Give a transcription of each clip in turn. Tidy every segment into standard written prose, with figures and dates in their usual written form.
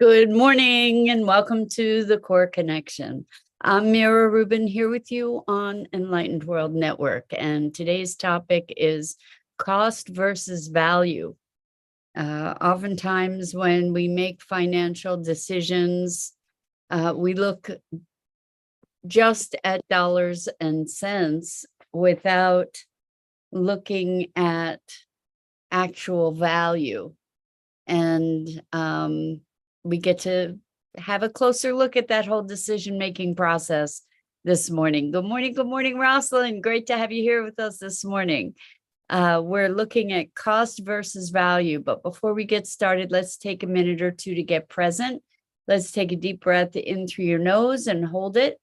Good morning and welcome to the Core Connection. I'm Mira Rubin here with you on Enlightened World Network, and today's topic is cost versus value. Oftentimes, when we make financial decisions, we look just at dollars and cents without looking at actual value. And we get to have a closer look at that whole decision-making process this morning. Good morning, Rosalind. Great to have you here with us this morning. We're looking at cost versus value, but before we get started, let's take a minute or two to get present. Let's take a deep breath in through your nose and hold it.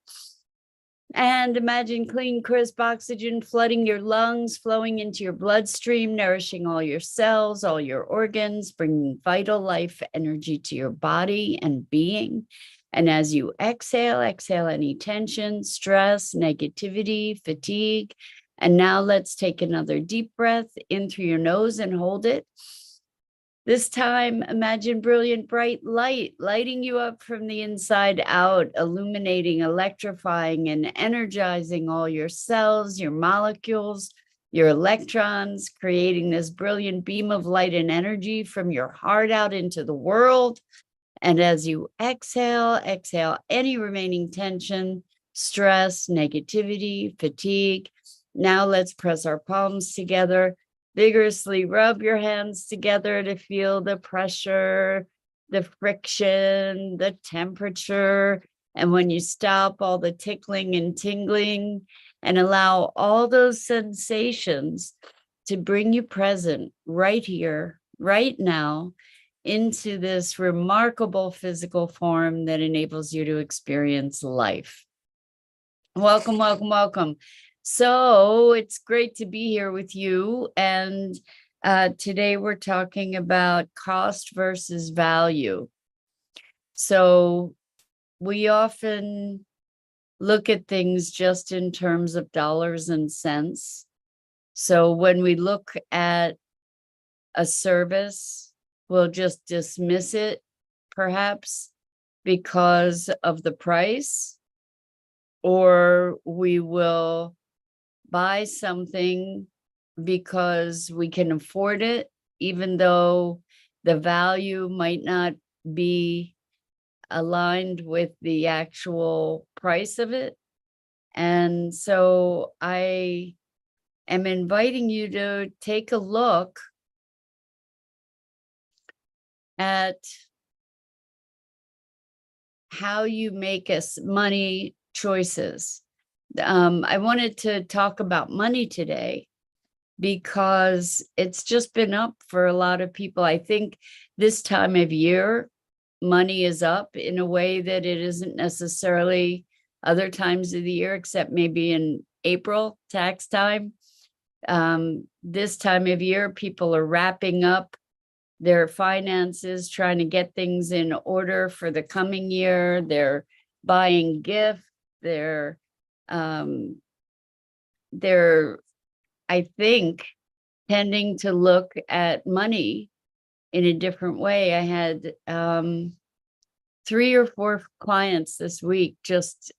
And imagine clean, crisp oxygen flooding your lungs, flowing into your bloodstream, nourishing all your cells, all your organs, bringing vital life energy to your body and being. And as you exhale any tension, stress, negativity, fatigue. And now let's take another deep breath in through your nose and hold it. This time, imagine brilliant, bright light lighting you up from the inside out, illuminating, electrifying, and energizing all your cells, your molecules, your electrons, creating this brilliant beam of light and energy from your heart out into the world. And as you exhale any remaining tension, stress, negativity, fatigue. Now let's press our palms together. Vigorously rub your hands together to feel the pressure, the friction, the temperature. And when you stop, all the tickling and tingling, and allow all those sensations to bring you present right here, right now, into this remarkable physical form that enables you to experience life. Welcome, welcome, welcome. So it's great to be here with you. And today we're talking about cost versus value. So we often look at things just in terms of dollars and cents. So when we look at a service, we'll just dismiss it, perhaps because of the price, or we will buy something because we can afford it, even though the value might not be aligned with the actual price of it. And so I am inviting you to take a look at how you make money choices. I wanted to talk about money today because it's just been up for a lot of people. I think this time of year, money is up in a way that it isn't necessarily other times of the year, except maybe in April, tax time. This time of year, people are wrapping up their finances, trying to get things in order for the coming year. They're buying gifts. They're, I think, tending to look at money in a different way. I had 3 or 4 clients this week just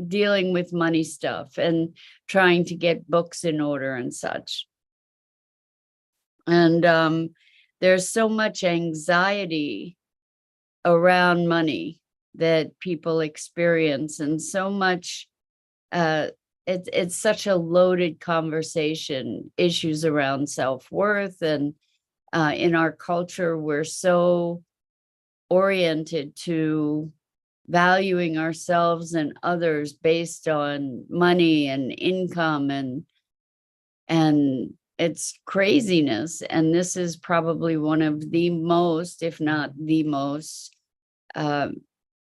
dealing with money stuff and trying to get books in order and such. And there's so much anxiety around money that people experience, and so much it's such a loaded conversation, issues around self-worth. And in our culture, we're so oriented to valuing ourselves and others based on money and income, and it's craziness. And this is probably one of the most, if not the most,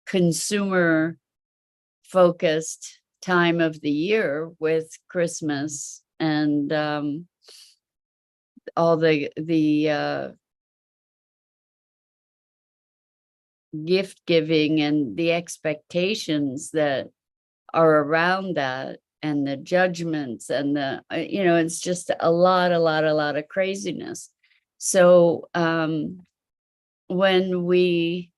consumer focused time of the year, with Christmas and all the gift giving and the expectations that are around that, and the judgments, and the it's just a lot of craziness. So when we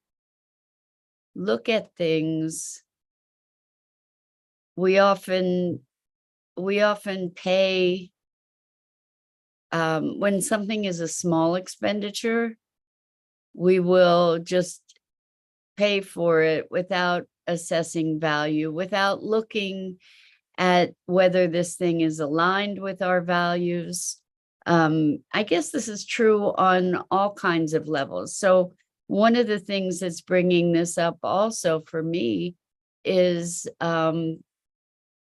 look at things, we often pay, when something is a small expenditure, we will just pay for it without assessing value, without looking at whether this thing is aligned with our values. I guess this is true on all kinds of levels. So one of the things that's bringing this up also for me is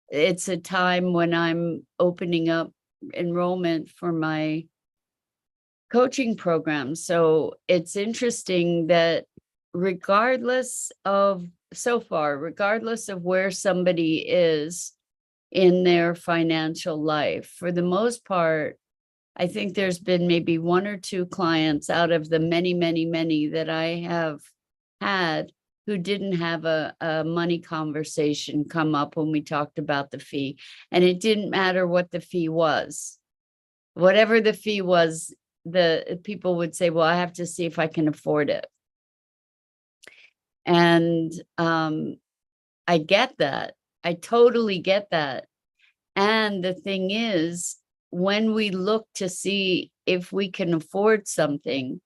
it's a time when I'm opening up enrollment for my coaching program. So it's interesting that regardless of where somebody is in their financial life, for the most part, I think there's been maybe one or two clients out of the many, many, many that I have had who didn't have a money conversation come up when we talked about the fee. And it didn't matter what the fee was. Whatever the fee was, the people would say, well, I have to see if I can afford it. And I get that. I totally get that. And the thing is, when we look to see if we can afford something,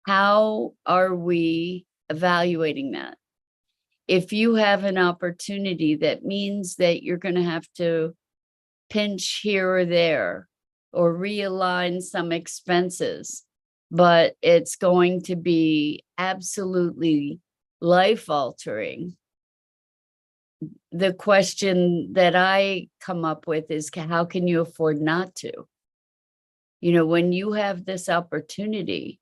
how are we evaluating that? If you have an opportunity that means that you're going to have to pinch here or there or realign some expenses, but it's going to be absolutely life altering, the question that I come up with is, how can you afford not to? You know, when you have this opportunity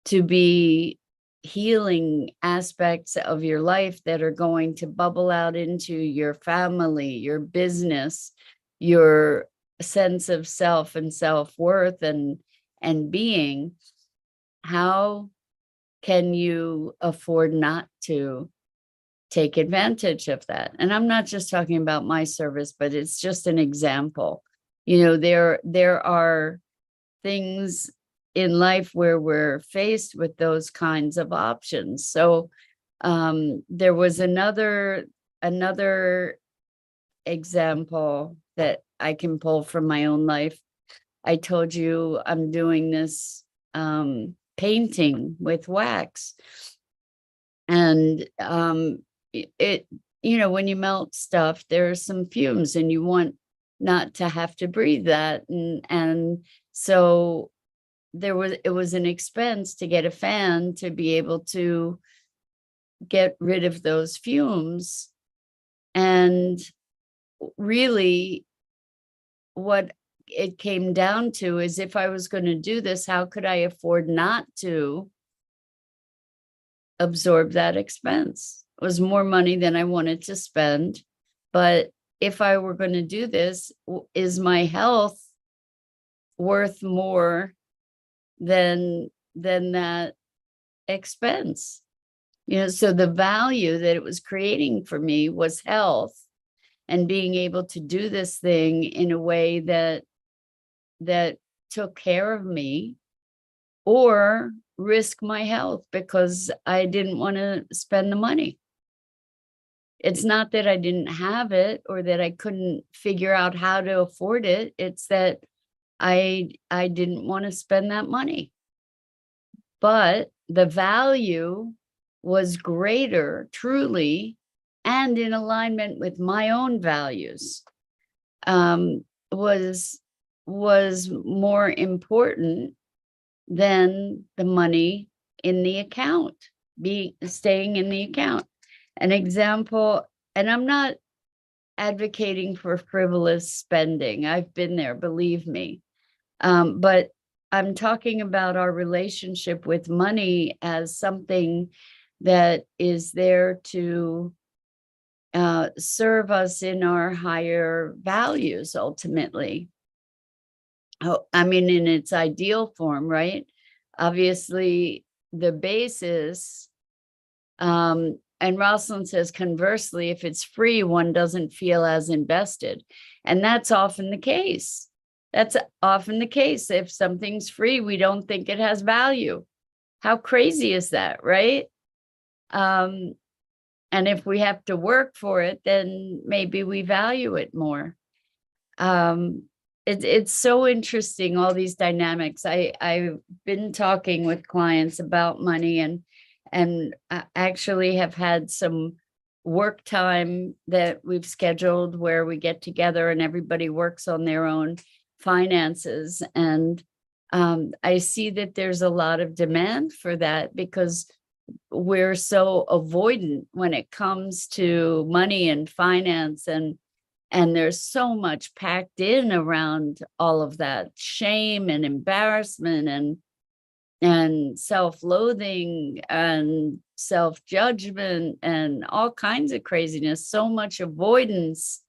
to be healing aspects of your life that are going to bubble out into your family, your business, your sense of self and self-worth and being, how can you afford not to take advantage of that? And I'm not just talking about my service, but it's just an example. You know, there are things in life where we're faced with those kinds of options. So there was another example that I can pull from my own life. I told you I'm doing this painting with wax. And it, you know, when you melt stuff, there are some fumes and you want not to have to breathe that. And so it was an expense to get a fan to be able to get rid of those fumes. And really what it came down to is, if I was going to do this, how could I afford not to absorb that expense? It was more money than I wanted to spend. But if I were going to do this, is my health worth more than that expense? You know, so the value that it was creating for me was health and being able to do this thing in a way that took care of me, or risk my health because I didn't want to spend the money. It's not that I didn't have it or that I couldn't figure out how to afford it. It's that I didn't want to spend that money. But the value was greater, truly, and in alignment with my own values, was more important than the money in the account, staying in the account. An example, and I'm not advocating for frivolous spending. I've been there, believe me. But I'm talking about our relationship with money as something that is there to serve us in our higher values, ultimately. Oh, I mean, in its ideal form, right? Obviously, the basis, and Rosalind says, conversely, if it's free, one doesn't feel as invested. And that's often the case. That's often the case. If something's free, we don't think it has value. How crazy is that, right? And if we have to work for it, then maybe we value it more. It's so interesting, all these dynamics. I've been talking with clients about money, and actually have had some work time that we've scheduled where we get together and everybody works on their own finances. And I see that there's a lot of demand for that because we're so avoidant when it comes to money and finance, and there's so much packed in around all of that shame and embarrassment and self-loathing and self-judgment and all kinds of craziness, so much avoidance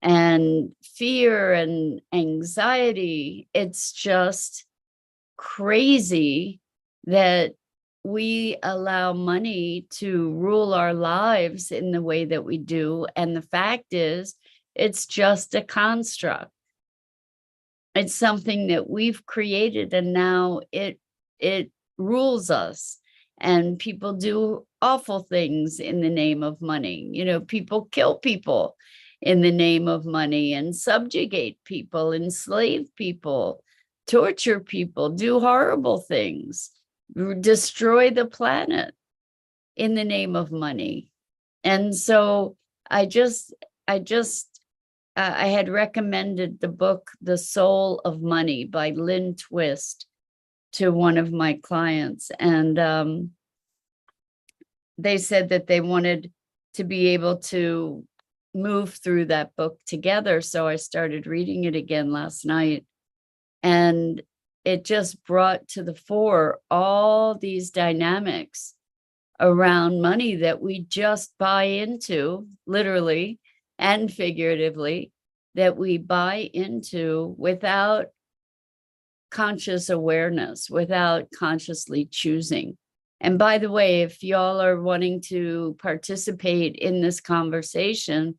and fear and anxiety. It's just crazy that we allow money to rule our lives in the way that we do. And the fact is, it's just a construct. It's something that we've created, and now it rules us. And people do awful things in the name of money. You know, people kill people in the name of money and subjugate people, enslave people, torture people, do horrible things, destroy the planet in the name of money. And so I had recommended the book The Soul of Money by Lynn Twist to one of my clients, and they said that they wanted to be able to move through that book together. So I started reading it again last night, and it just brought to the fore all these dynamics around money that we just buy into, literally and figuratively, that we buy into without conscious awareness, without consciously choosing. And by the way, if y'all are wanting to participate in this conversation,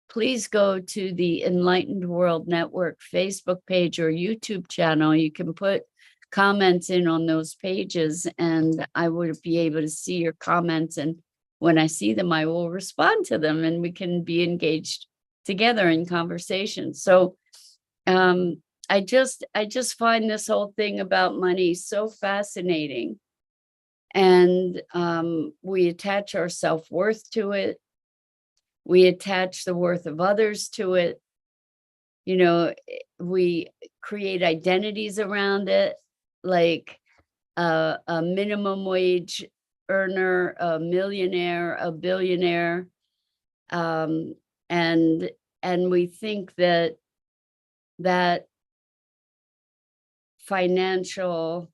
please go to the Enlightened World Network Facebook page or YouTube channel. You can put comments in on those pages, and I will be able to see your comments. And when I see them, I will respond to them, and we can be engaged together in conversation. So I just find this whole thing about money so fascinating. And we attach our self-worth to it. We attach the worth of others to it. You know, we create identities around it, like a minimum wage earner, a millionaire, a billionaire. And we think that financial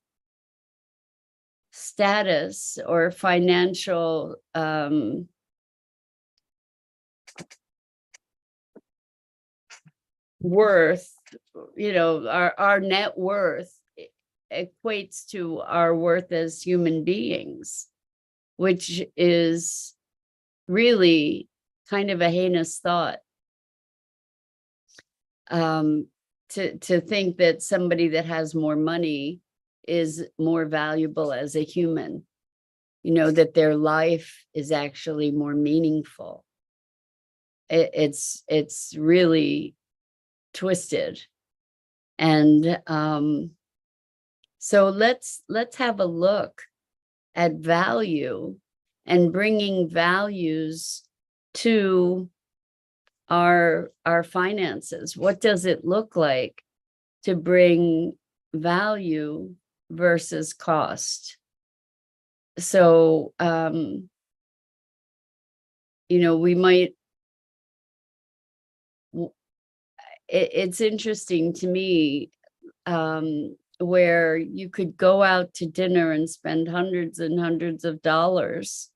status or financial worth, you know, our net worth equates to our worth as human beings, which is really kind of a heinous thought. To think that somebody that has more money is more valuable as a human, you know, that their life is actually more meaningful. It's really twisted. And so let's have a look at value and bringing values to our finances. What does it look like to bring value versus cost? So you know, we might, it's interesting to me where you could go out to dinner and spend hundreds and hundreds of dollars.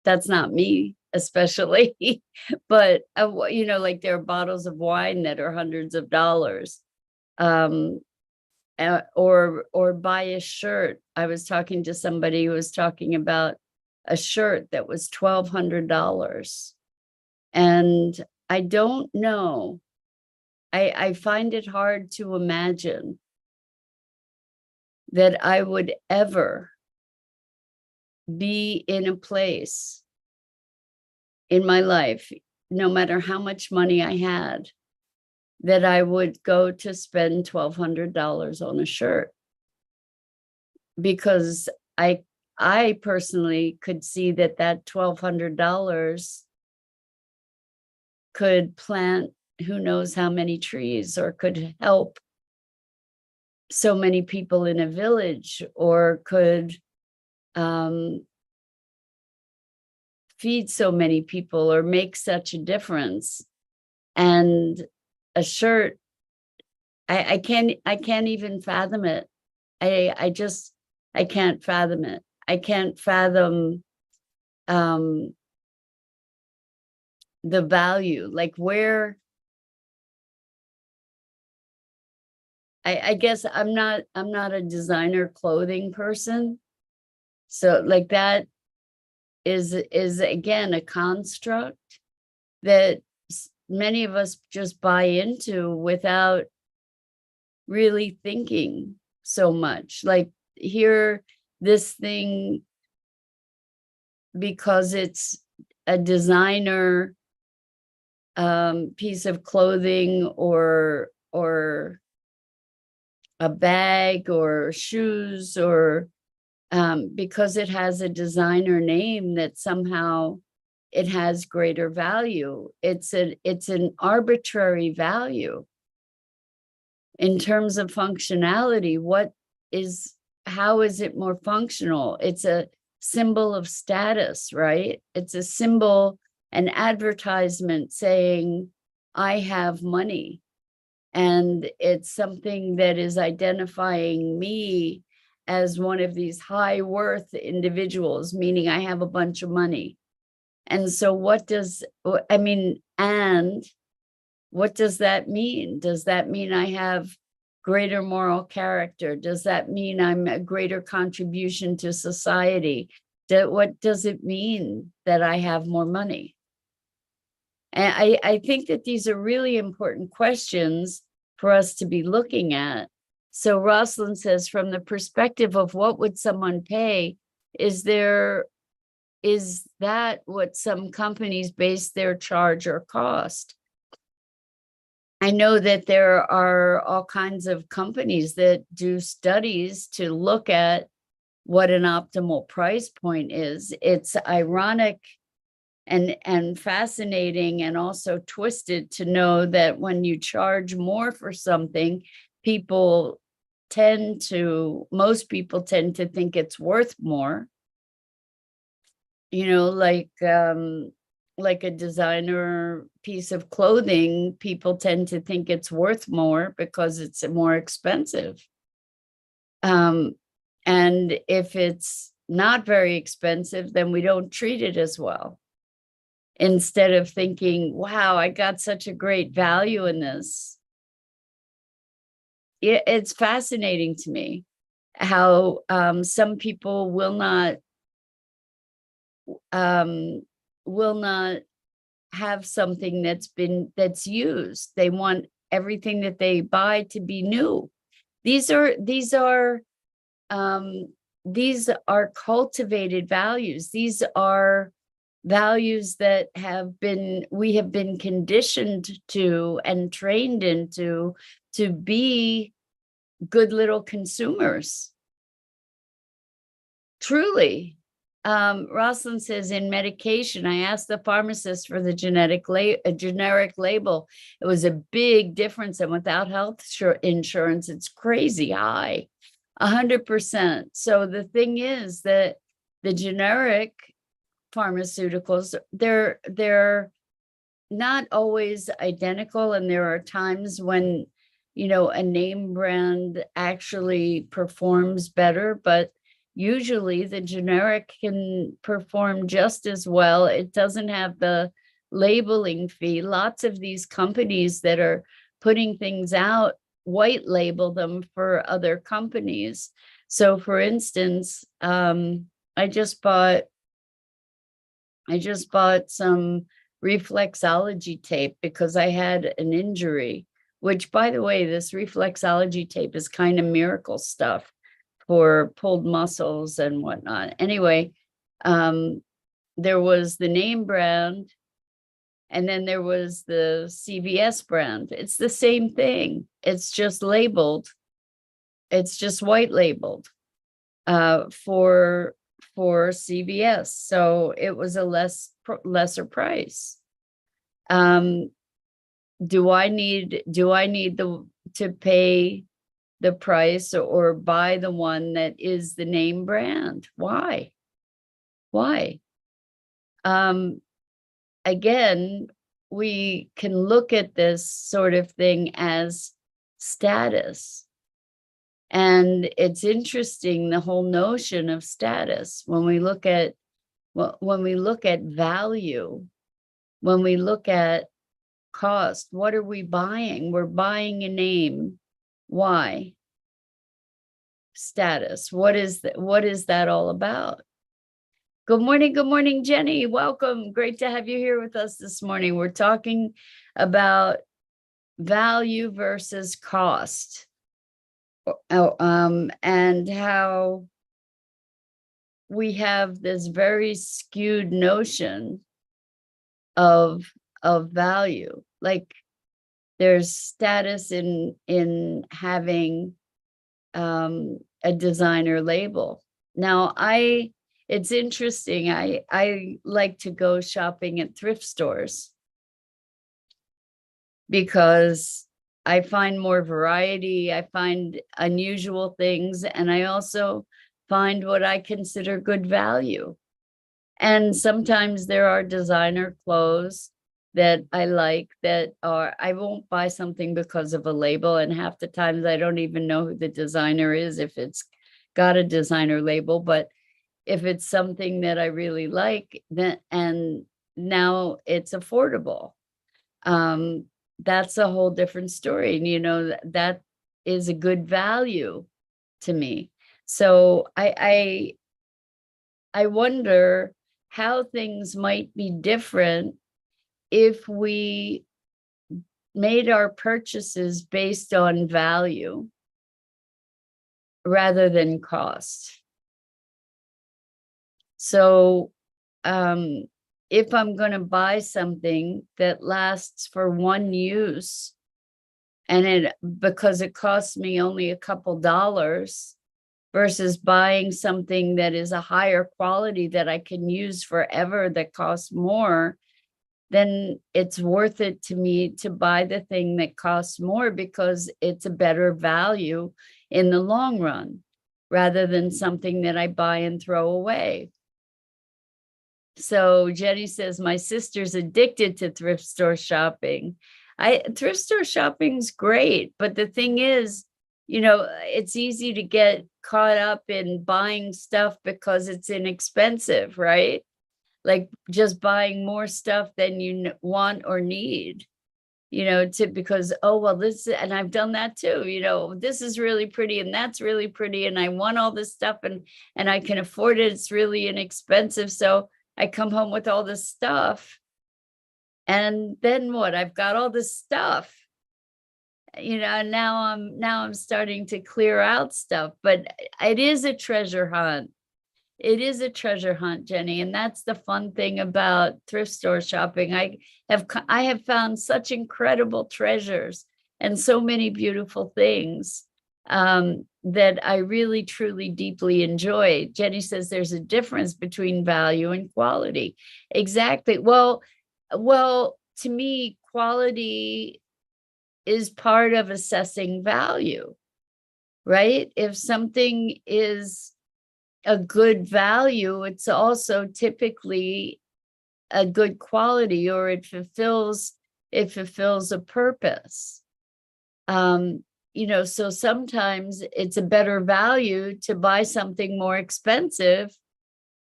That's not me, especially, but you know, like there are bottles of wine that are hundreds of dollars, or buy a shirt. I was talking to somebody who was talking about a shirt that was $1,200, and I don't know. I find it hard to imagine that I would ever be in a place in my life, no matter how much money I had, that I would go to spend $1,200 on a shirt, because I personally could see that $1,200 could plant who knows how many trees, or could help so many people in a village, or could feed so many people, or make such a difference. And a shirt, I can't even fathom it. I can't fathom it. I can't fathom the value, like where, I guess I'm not a designer clothing person. So like that is again a construct that many of us just buy into without really thinking so much. Like, here, this thing, because it's a designer piece of clothing, or a bag, or shoes, or because it has a designer name, that somehow it has greater value. It's an arbitrary value. In terms of functionality, how is it more functional? It's a symbol of status, right? It's a symbol, an advertisement saying, I have money. And it's something that is identifying me as one of these high worth individuals, meaning I have a bunch of money. And so what does that mean? Does that mean I have greater moral character? Does that mean I'm a greater contribution to society? What does it mean that I have more money? And I think that these are really important questions for us to be looking at. So Rosalind says, from the perspective of what would someone pay, is that what some companies base their charge or cost? I know that there are all kinds of companies that do studies to look at what an optimal price point is. It's ironic and fascinating, and also twisted, to know that when you charge more for something, most people tend to think it's worth more. Like a designer piece of clothing, people tend to think it's worth more because it's more expensive. And if it's not very expensive, then we don't treat it as well. Instead of thinking, wow, I got such a great value in this. It's fascinating to me how some people will not have something that's used. They want everything that they buy to be new. These are cultivated values. These are values that we have been conditioned to and trained into, to be good little consumers. Truly. Rosalind says, in medication, I asked the pharmacist for the generic label. It was a big difference, and without health insurance, it's crazy high, 100%. So the thing is that the generic pharmaceuticals, they're not always identical, and there are times when a name brand actually performs better, but usually the generic can perform just as well. It doesn't have the labeling fee. Lots of these companies that are putting things out white label them for other companies. So for instance, I just bought some reflexology tape because I had an injury, which, by the way, this reflexology tape is kind of miracle stuff for pulled muscles and whatnot. Anyway, There was the name brand, and then there was the CVS brand. It's the same thing. It's just labeled. It's just white labeled for CVS. So it was a lesser price. Do I need to pay the price or buy the one that is the name brand? Why? Again, we can look at this sort of thing as status. And it's interesting, the whole notion of status, when we look at value, when we look at cost, what are we buying? We're buying a name. Why? Status. What is that all about? Good morning, Jenny. Welcome. Great to have you here with us this morning. We're talking about value versus cost. And how we have this very skewed notion of value. Like there's status in having a designer label. Now it's interesting. I like to go shopping at thrift stores because I find more variety, I find unusual things, and I also find what I consider good value. And sometimes there are designer clothes that I like that I won't buy something because of a label, and half the times I don't even know who the designer is if it's got a designer label. But if it's something that I really like, then and now it's affordable, that's a whole different story. And that is a good value to me. So I wonder how things might be different if we made our purchases based on value rather than cost. So if I'm going to buy something that lasts for one use, and because it costs me only a couple dollars, versus buying something that is a higher quality that I can use forever that costs more, then it's worth it to me to buy the thing that costs more because it's a better value in the long run, rather than something that I buy and throw away. So Jenny says, my sister's addicted to thrift store shopping. Thrift store shopping's great, but the thing is, it's easy to get caught up in buying stuff because it's inexpensive, right? Like just buying more stuff than you want or need, because, oh, well, and I've done that too, this is really pretty and that's really pretty and I want all this stuff and I can afford it. It's really inexpensive. So I come home with all this stuff. And then what? I've got all this stuff. Now I'm starting to clear out stuff, but it is a treasure hunt. It is a treasure hunt, Jenny. And that's the fun thing about thrift store shopping. I have found such incredible treasures and so many beautiful things that I really, truly, deeply enjoy. Jenny says there's a difference between value and quality. Exactly. Well, to me, quality is part of assessing value, right? If something is a good value, it's also typically a good quality, or it fulfills a purpose. So sometimes it's a better value to buy something more expensive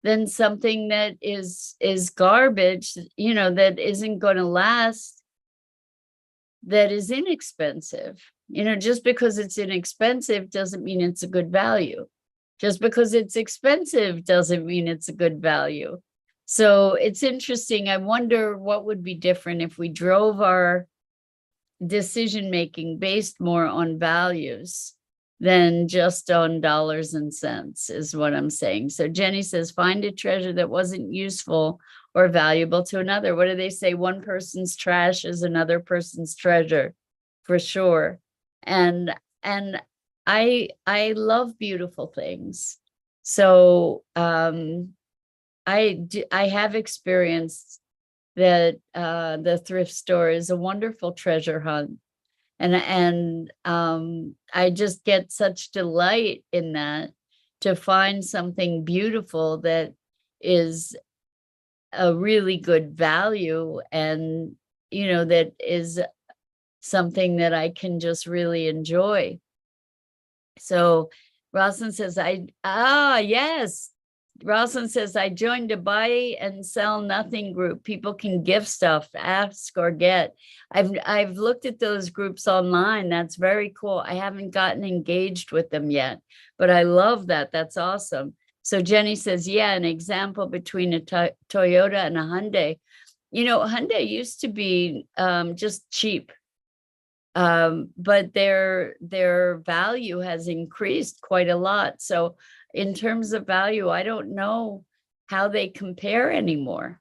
than something that is garbage, that isn't going to last, that is inexpensive. Just because it's inexpensive doesn't mean it's a good value. Just because it's expensive doesn't mean it's a good value. So it's interesting. I wonder what would be different if we drove our decision-making based more on values than just on dollars and cents, is what I'm saying. So Jenny says, find a treasure that wasn't useful or valuable to another. What do they say? One person's trash is another person's treasure, for sure. And I love beautiful things. So I have experienced that the thrift store is a wonderful treasure hunt. And I just get such delight in that, to find something beautiful that is a really good value, and that is something that I can just really enjoy. So Rosalind says, yes. Rosalind says, I joined a buy and sell nothing group. People can gift stuff, ask or get. I've looked at those groups online. That's very cool. I haven't gotten engaged with them yet, but I love that. That's awesome. So Jenny says, yeah, an example between a Toyota and a Hyundai. Hyundai used to be just cheap. But their value has increased quite a lot. So in terms of value, I don't know how they compare anymore.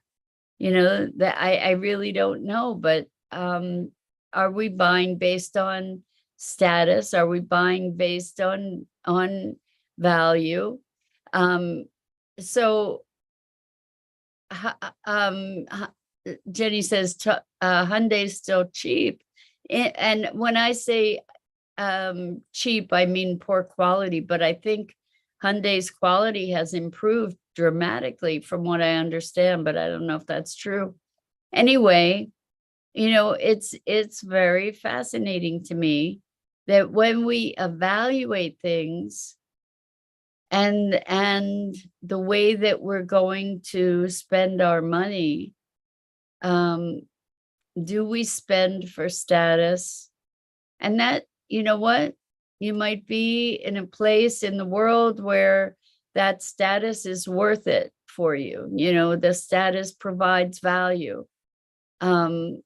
That I really don't know. But are we buying based on status? Are we buying based on value? So Jenny says Hyundai's still cheap. And when I say cheap, I mean poor quality, but I think Hyundai's quality has improved dramatically from what I understand, but I don't know if that's true. Anyway, it's very fascinating to me that when we evaluate things and the way that we're going to spend our money, do we spend for status? And that, you know what? You might be in a place in the world where that status is worth it for you. The status provides value. That's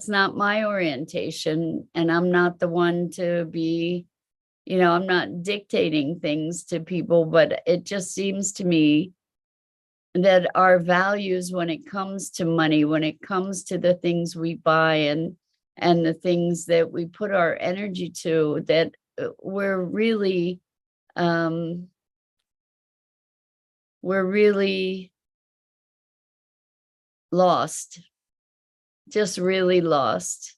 not my orientation, and I'm not the one to be, I'm not dictating things to people, but it just seems to me that our values, when it comes to money, when it comes to the things we buy and the things that we put our energy to, that we're really lost, just really lost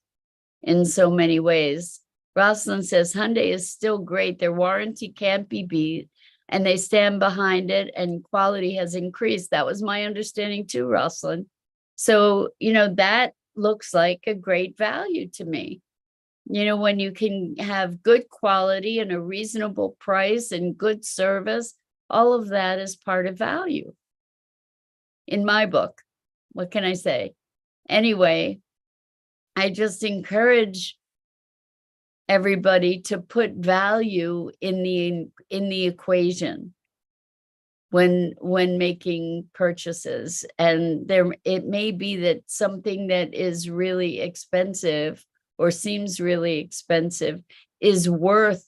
in so many ways. Rosalind says, Hyundai is still great. Their warranty can't be beat, and they stand behind it, and quality has increased. That was my understanding too, Rosalind. So, that looks like a great value to me. When you can have good quality and a reasonable price and good service, all of that is part of value in my book. What can I say? Anyway, I just encourage everybody to put value in the equation when making purchases. And it may be that something that is really expensive or seems really expensive is worth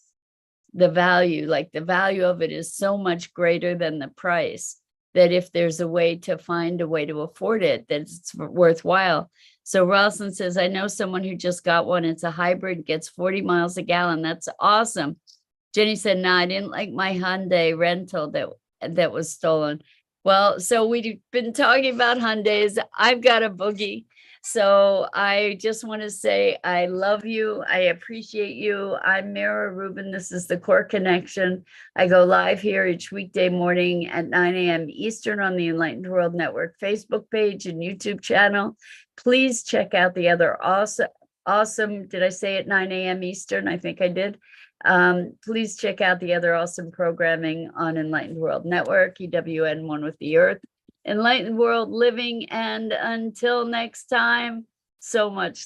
the value. Like the value of it is so much greater than the price, that if there's a way to find a way to afford it, that it's worthwhile. So Rosalind says, I know someone who just got one. It's a hybrid, gets 40 miles a gallon. That's awesome. Jenny said, no, I didn't like my Hyundai rental that was stolen. Well, so we've been talking about Hyundais. I've got a boogie. So I just want to say, I love you. I appreciate you. I'm Mira Rubin. This is the Core Connection. I go live here each weekday morning at 9 a.m. Eastern on the Enlightened World Network Facebook page and YouTube channel. Please check out the other awesome, did I say at 9 a.m. Eastern? I think I did. Please check out the other awesome programming on Enlightened World Network, EWN One with the Earth, Enlightened World Living. And until next time, so much love.